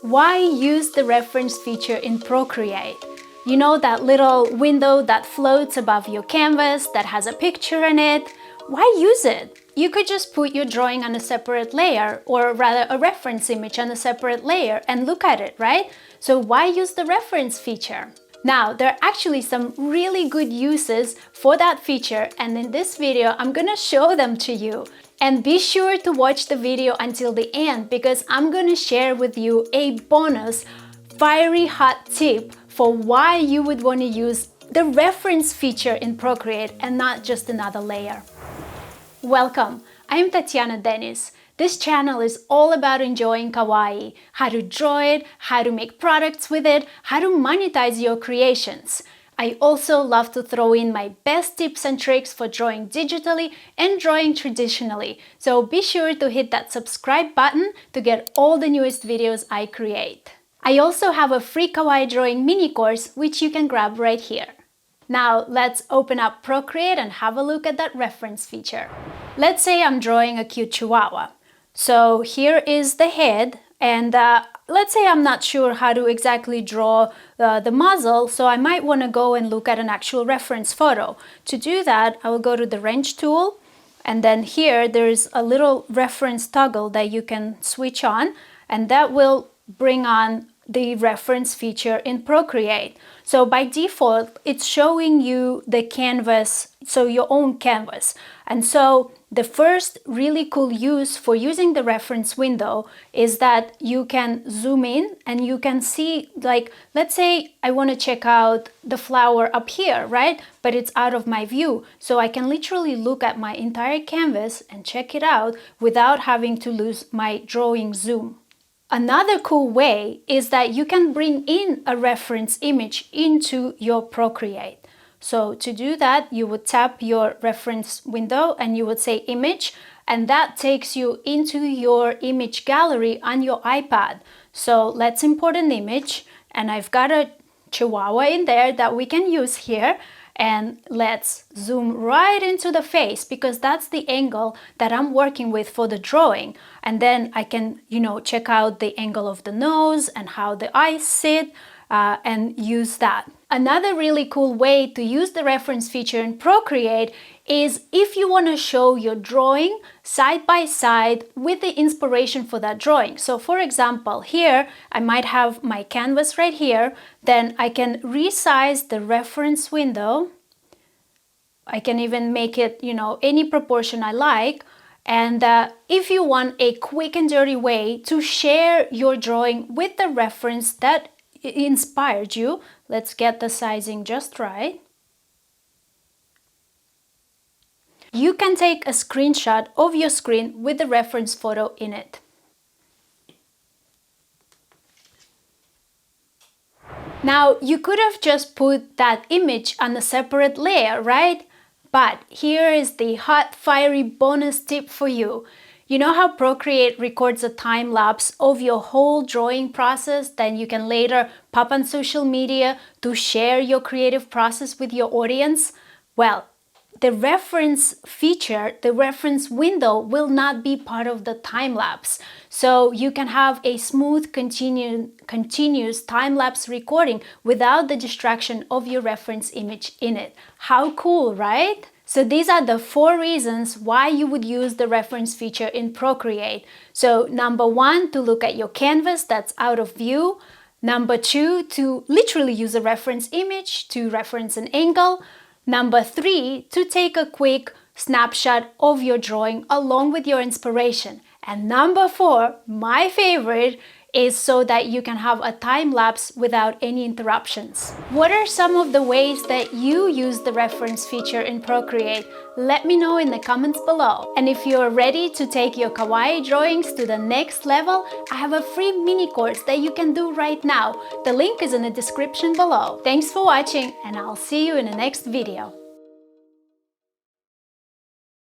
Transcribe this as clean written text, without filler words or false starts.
Why use the reference feature in Procreate? You know, that little window that floats above your canvas that has a picture in it? Why use it? You could just put your drawing on a separate layer, or rather a reference image on a separate layer, and look at it, right? So why use the reference feature? Now, there are actually some really good uses for that feature, and in this video, I'm gonna show them to you. And be sure to watch the video until the end, because I'm gonna share with you a bonus, fiery hot tip for why you would wanna use the reference feature in Procreate and not just another layer. Welcome, I'm Tatiana Dennis. This channel is all about enjoying kawaii, how to draw it, how to make products with it, how to monetize your creations. I also love to throw in my best tips and tricks for drawing digitally and drawing traditionally. So be sure to hit that subscribe button to get all the newest videos I create. I also have a free kawaii drawing mini course which you can grab right here. Now let's open up Procreate and have a look at that reference feature. Let's say I'm drawing a cute chihuahua. So here is the head, and let's say I'm not sure how to exactly draw the muzzle, so I might want to go and look at an actual reference photo. To do that, I will go to the wrench tool, and then here there's a little reference toggle that you can switch on, and that will bring on the reference feature in Procreate. So by default, it's showing you the canvas, so your own canvas. And so the first really cool use for using the reference window is that you can zoom in and you can see, like, let's say I want to check out the flower up here, right? But it's out of my view. So I can literally look at my entire canvas and check it out without having to lose my drawing zoom. Another cool way is that you can bring in a reference image into your Procreate. So to do that, you would tap your reference window and you would say image, and that takes you into your image gallery on your iPad. So let's import an image, and I've got a chihuahua in there that we can use here. And let's zoom right into the face, because that's the angle that I'm working with for the drawing. And then I can, check out the angle of the nose and how the eyes sit and use that. Another really cool way to use the reference feature in Procreate is if you want to show your drawing side by side with the inspiration for that drawing. So for example, here I might have my canvas right here, then I can resize the reference window. I can even make it, any proportion I like. And if you want a quick and dirty way to share your drawing with the reference that inspired you, let's get the sizing just right. You can take a screenshot of your screen with the reference photo in it. Now, you could have just put that image on a separate layer, right? But here is the hot, fiery bonus tip for you. You know how Procreate records a time lapse of your whole drawing process, then you can later pop on social media to share your creative process with your audience? Well, the reference feature, the reference window, will not be part of the time lapse. So you can have a smooth, continuous time-lapse recording without the distraction of your reference image in it. How cool, right? So these are the 4 reasons why you would use the reference feature in Procreate. So number 1, to look at your canvas that's out of view. Number 2, to literally use a reference image to reference an angle. Number 3, to take a quick snapshot of your drawing along with your inspiration. And number 4, my favorite, is so that you can have a time lapse without any interruptions. What are some of the ways that you use the reference feature in Procreate? Let me know in the comments below. And if you're ready to take your kawaii drawings to the next level, I have a free mini course that you can do right now. The link is in the description below. Thanks for watching, and I'll see you in the next video.